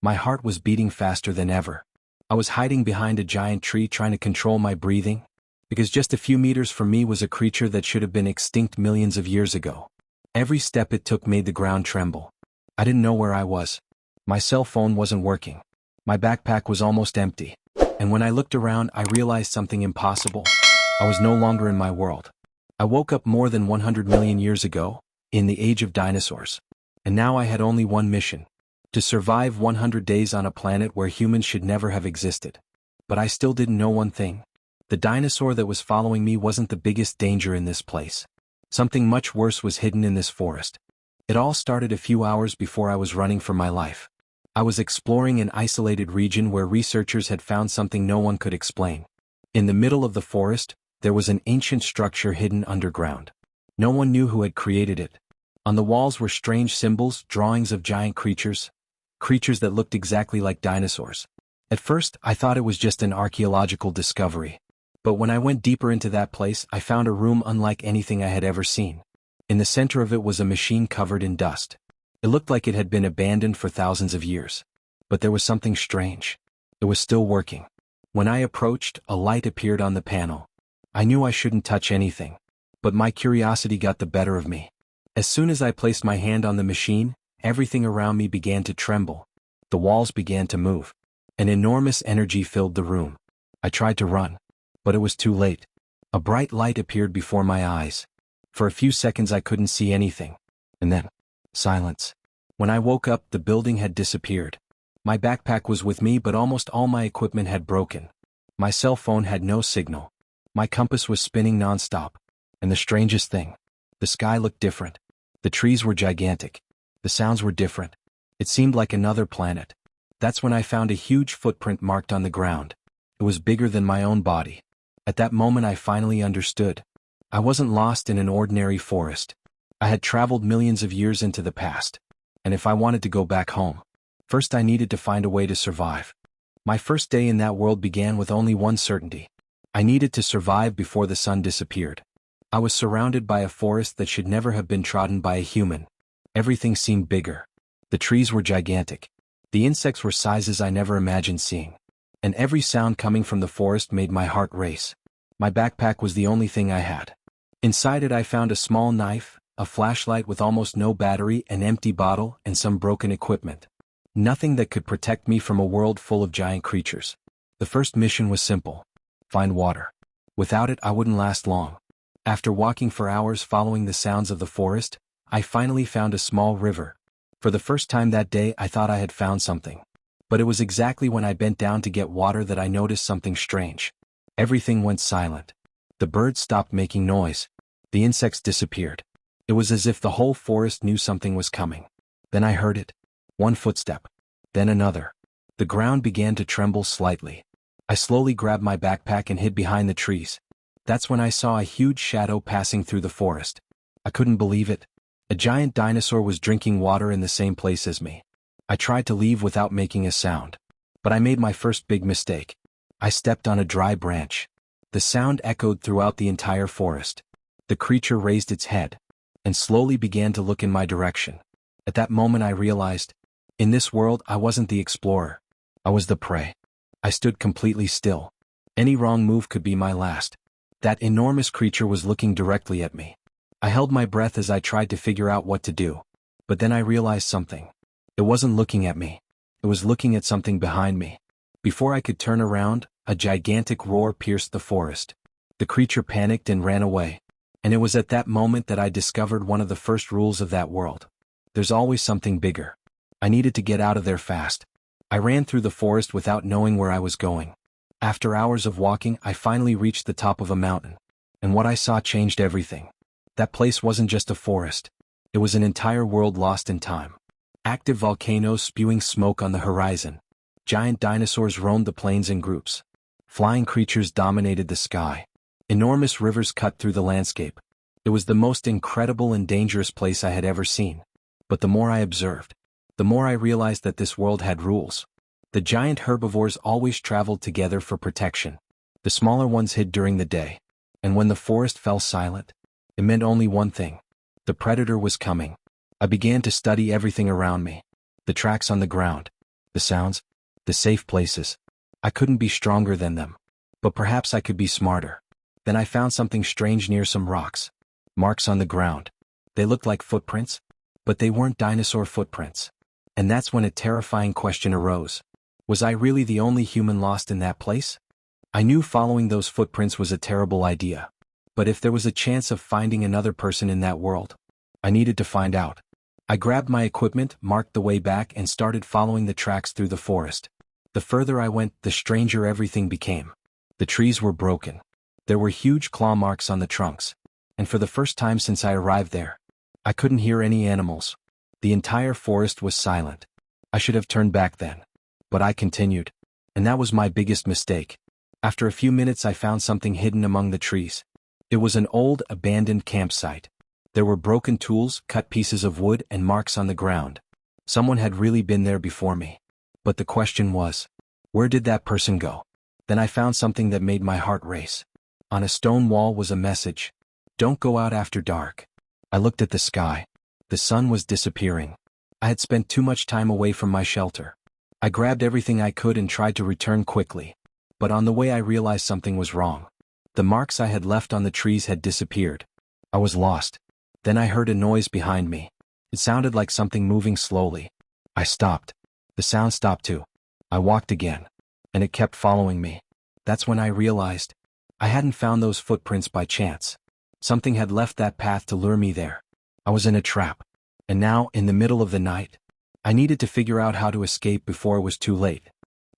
My heart was beating faster than ever. I was hiding behind a giant tree trying to control my breathing, because just a few meters from me was a creature that should have been extinct millions of years ago. Every step it took made the ground tremble. I didn't know where I was. My cell phone wasn't working. My backpack was almost empty. And when I looked around, I realized something impossible. I was no longer in my world. I woke up more than 100 million years ago, in the age of dinosaurs. And now I had only one mission: to survive 100 days on a planet where humans should never have existed. But I still didn't know one thing. The dinosaur that was following me wasn't the biggest danger in this place. Something much worse was hidden in this forest. It all started a few hours before I was running for my life. I was exploring an isolated region where researchers had found something no one could explain. In the middle of the forest, there was an ancient structure hidden underground. No one knew who had created it. On the walls were strange symbols, drawings of giant creatures that looked exactly like dinosaurs. At first, I thought it was just an archaeological discovery. But when I went deeper into that place, I found a room unlike anything I had ever seen. In the center of it was a machine covered in dust. It looked like it had been abandoned for thousands of years. But there was something strange. It was still working. When I approached, a light appeared on the panel. I knew I shouldn't touch anything. But my curiosity got the better of me. As soon as I placed my hand on the machine, everything around me began to tremble. The walls began to move. An enormous energy filled the room. I tried to run, but it was too late. A bright light appeared before my eyes. For a few seconds I couldn't see anything. And then, silence. When I woke up, the building had disappeared. My backpack was with me, but almost all my equipment had broken. My cell phone had no signal. My compass was spinning nonstop. And the strangest thing, the sky looked different. The trees were gigantic. The sounds were different. It seemed like another planet. That's when I found a huge footprint marked on the ground. It was bigger than my own body. At that moment I finally understood. I wasn't lost in an ordinary forest. I had traveled millions of years into the past. And if I wanted to go back home, first I needed to find a way to survive. My first day in that world began with only one certainty. I needed to survive before the sun disappeared. I was surrounded by a forest that should never have been trodden by a human. Everything seemed bigger. The trees were gigantic. The insects were sizes I never imagined seeing. And every sound coming from the forest made my heart race. My backpack was the only thing I had. Inside it I found a small knife, a flashlight with almost no battery, an empty bottle, and some broken equipment. Nothing that could protect me from a world full of giant creatures. The first mission was simple: find water. Without it I wouldn't last long. After walking for hours following the sounds of the forest, I finally found a small river. For the first time that day I thought I had found something. But it was exactly when I bent down to get water that I noticed something strange. Everything went silent. The birds stopped making noise. The insects disappeared. It was as if the whole forest knew something was coming. Then I heard it. One footstep. Then another. The ground began to tremble slightly. I slowly grabbed my backpack and hid behind the trees. That's when I saw a huge shadow passing through the forest. I couldn't believe it. A giant dinosaur was drinking water in the same place as me. I tried to leave without making a sound. But I made my first big mistake. I stepped on a dry branch. The sound echoed throughout the entire forest. The creature raised its head and slowly began to look in my direction. At that moment I realized, in this world I wasn't the explorer. I was the prey. I stood completely still. Any wrong move could be my last. That enormous creature was looking directly at me. I held my breath as I tried to figure out what to do. But then I realized something. It wasn't looking at me. It was looking at something behind me. Before I could turn around, a gigantic roar pierced the forest. The creature panicked and ran away. And it was at that moment that I discovered one of the first rules of that world. There's always something bigger. I needed to get out of there fast. I ran through the forest without knowing where I was going. After hours of walking, I finally reached the top of a mountain. And what I saw changed everything. That place wasn't just a forest. It was an entire world lost in time. Active volcanoes spewing smoke on the horizon. Giant dinosaurs roamed the plains in groups. Flying creatures dominated the sky. Enormous rivers cut through the landscape. It was the most incredible and dangerous place I had ever seen. But the more I observed, the more I realized that this world had rules. The giant herbivores always traveled together for protection. The smaller ones hid during the day. And when the forest fell silent, it meant only one thing. The predator was coming. I began to study everything around me. The tracks on the ground. The sounds, the safe places. I couldn't be stronger than them. But perhaps I could be smarter. Then I found something strange near some rocks. Marks on the ground. They looked like footprints, but they weren't dinosaur footprints. And that's when a terrifying question arose. Was I really the only human lost in that place? I knew following those footprints was a terrible idea. But if there was a chance of finding another person in that world, I needed to find out. I grabbed my equipment, marked the way back, and started following the tracks through the forest. The further I went, the stranger everything became. The trees were broken. There were huge claw marks on the trunks. And for the first time since I arrived there, I couldn't hear any animals. The entire forest was silent. I should have turned back then. But I continued. And that was my biggest mistake. After a few minutes I found something hidden among the trees. It was an old, abandoned campsite. There were broken tools, cut pieces of wood, and marks on the ground. Someone had really been there before me. But the question was, where did that person go? Then I found something that made my heart race. On a stone wall was a message. Don't go out after dark. I looked at the sky. The sun was disappearing. I had spent too much time away from my shelter. I grabbed everything I could and tried to return quickly. But on the way I realized something was wrong. The marks I had left on the trees had disappeared. I was lost. Then I heard a noise behind me. It sounded like something moving slowly. I stopped. The sound stopped too. I walked again. And it kept following me. That's when I realized I hadn't found those footprints by chance. Something had left that path to lure me there. I was in a trap. And now, in the middle of the night, I needed to figure out how to escape before it was too late.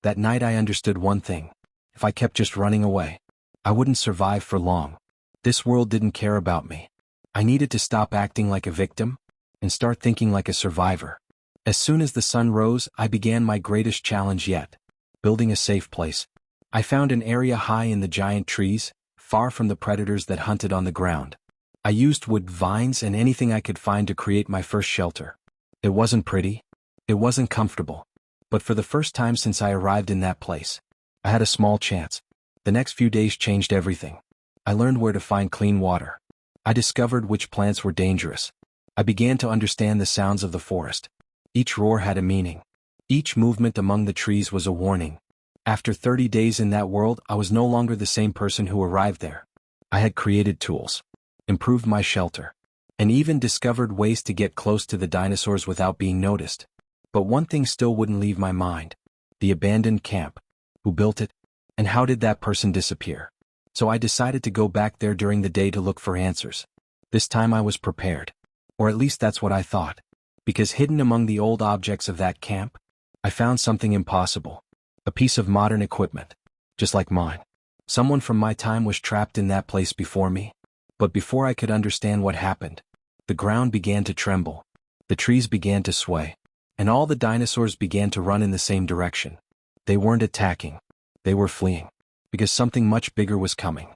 That night I understood one thing. If I kept just running away, I wouldn't survive for long. This world didn't care about me. I needed to stop acting like a victim and start thinking like a survivor. As soon as the sun rose, I began my greatest challenge yet. Building a safe place. I found an area high in the giant trees, far from the predators that hunted on the ground. I used wood, vines, and anything I could find to create my first shelter. It wasn't pretty. It wasn't comfortable. But for the first time since I arrived in that place, I had a small chance. The next few days changed everything. I learned where to find clean water. I discovered which plants were dangerous. I began to understand the sounds of the forest. Each roar had a meaning. Each movement among the trees was a warning. After 30 days in that world, I was no longer the same person who arrived there. I had created tools, improved my shelter, and even discovered ways to get close to the dinosaurs without being noticed. But one thing still wouldn't leave my mind. The abandoned camp. Who built it? And how did that person disappear? So I decided to go back there during the day to look for answers. This time I was prepared. Or at least that's what I thought. Because hidden among the old objects of that camp, I found something impossible. A piece of modern equipment. Just like mine. Someone from my time was trapped in that place before me. But before I could understand what happened, the ground began to tremble. The trees began to sway. And all the dinosaurs began to run in the same direction. They weren't attacking. They were fleeing. Because something much bigger was coming.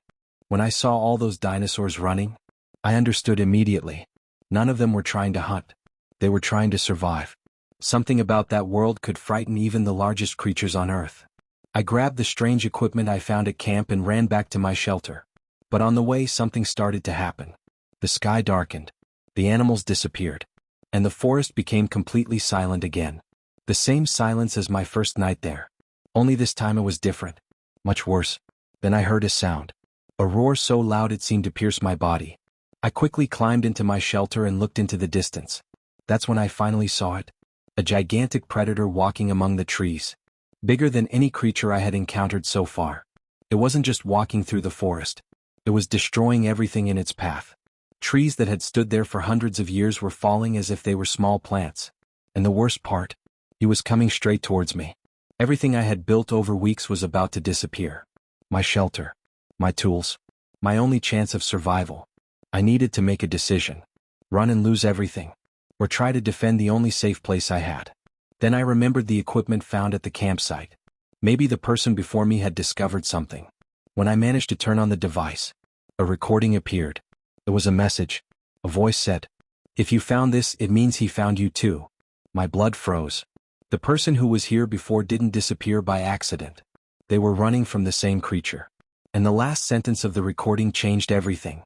When I saw all those dinosaurs running, I understood immediately. None of them were trying to hunt. They were trying to survive. Something about that world could frighten even the largest creatures on Earth. I grabbed the strange equipment I found at camp and ran back to my shelter. But on the way something started to happen. The sky darkened. The animals disappeared. And the forest became completely silent again. The same silence as my first night there. Only this time it was different. Much worse. Then I heard a sound. A roar so loud it seemed to pierce my body. I quickly climbed into my shelter and looked into the distance. That's when I finally saw it. A gigantic predator walking among the trees. Bigger than any creature I had encountered so far. It wasn't just walking through the forest. It was destroying everything in its path. Trees that had stood there for hundreds of years were falling as if they were small plants. And the worst part, he was coming straight towards me. Everything I had built over weeks was about to disappear. My shelter. My tools. My only chance of survival. I needed to make a decision. Run and lose everything. Or try to defend the only safe place I had. Then I remembered the equipment found at the campsite. Maybe the person before me had discovered something. When I managed to turn on the device, a recording appeared. It was a message. A voice said, "If you found this, it means he found you too." My blood froze. The person who was here before didn't disappear by accident. They were running from the same creature. And the last sentence of the recording changed everything.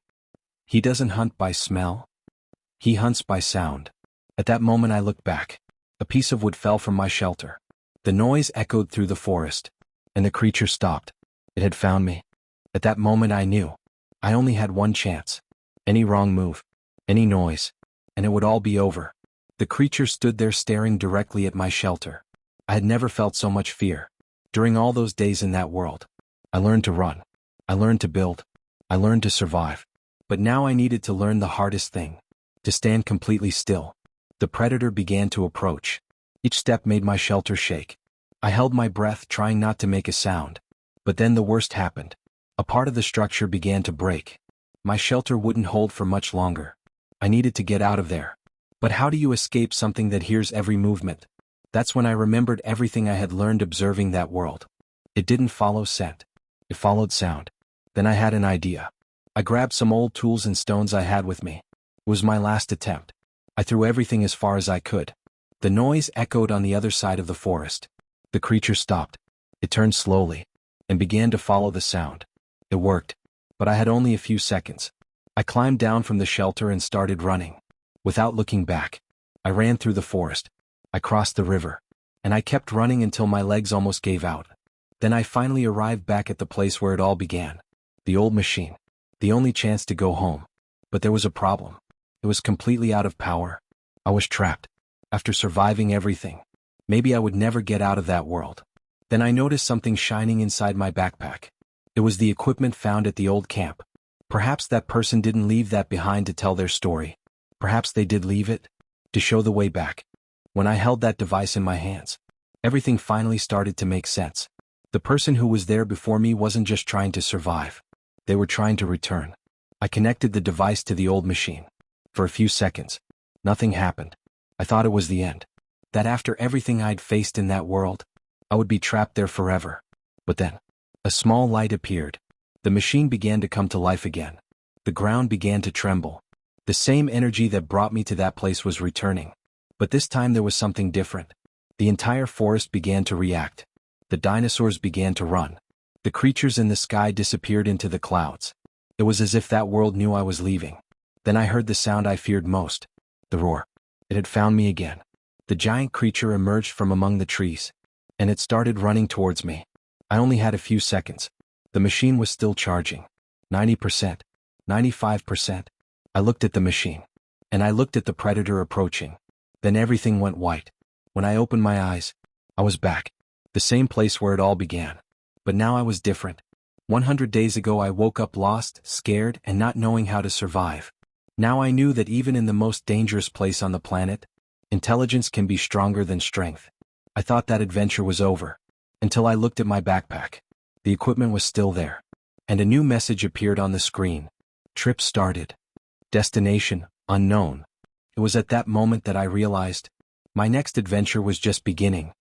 He doesn't hunt by smell. He hunts by sound. At that moment I looked back. A piece of wood fell from my shelter. The noise echoed through the forest, and the creature stopped. It had found me. At that moment I knew. I only had one chance. Any wrong move, any noise, and it would all be over. The creature stood there staring directly at my shelter. I had never felt so much fear. During all those days in that world, I learned to run. I learned to build. I learned to survive. But now I needed to learn the hardest thing: to stand completely still. The predator began to approach. Each step made my shelter shake. I held my breath, trying not to make a sound. But then the worst happened. A part of the structure began to break. My shelter wouldn't hold for much longer. I needed to get out of there. But how do you escape something that hears every movement? That's when I remembered everything I had learned observing that world. It didn't follow scent. It followed sound. Then I had an idea. I grabbed some old tools and stones I had with me. It was my last attempt. I threw everything as far as I could. The noise echoed on the other side of the forest. The creature stopped. It turned slowly and began to follow the sound. It worked. But I had only a few seconds. I climbed down from the shelter and started running. Without looking back, I ran through the forest. I crossed the river. And I kept running until my legs almost gave out. Then I finally arrived back at the place where it all began. The old machine. The only chance to go home. But there was a problem. It was completely out of power. I was trapped. After surviving everything, maybe I would never get out of that world. Then I noticed something shining inside my backpack. It was the equipment found at the old camp. Perhaps that person didn't leave that behind to tell their story. Perhaps they did leave it to show the way back. When I held that device in my hands, everything finally started to make sense. The person who was there before me wasn't just trying to survive. They were trying to return. I connected the device to the old machine. For a few seconds, nothing happened. I thought it was the end. That after everything I'd faced in that world, I would be trapped there forever. But then, a small light appeared. The machine began to come to life again. The ground began to tremble. The same energy that brought me to that place was returning. But this time there was something different. The entire forest began to react. The dinosaurs began to run. The creatures in the sky disappeared into the clouds. It was as if that world knew I was leaving. Then I heard the sound I feared most. The roar. It had found me again. The giant creature emerged from among the trees. And it started running towards me. I only had a few seconds. The machine was still charging. 90%. 95%. I looked at the machine. And I looked at the predator approaching. Then everything went white. When I opened my eyes, I was back. The same place where it all began. But now I was different. 100 days ago I woke up lost, scared, and not knowing how to survive. Now I knew that even in the most dangerous place on the planet, intelligence can be stronger than strength. I thought that adventure was over. Until I looked at my backpack. The equipment was still there. And a new message appeared on the screen. Trip started. Destination, unknown. It was at that moment that I realized my next adventure was just beginning.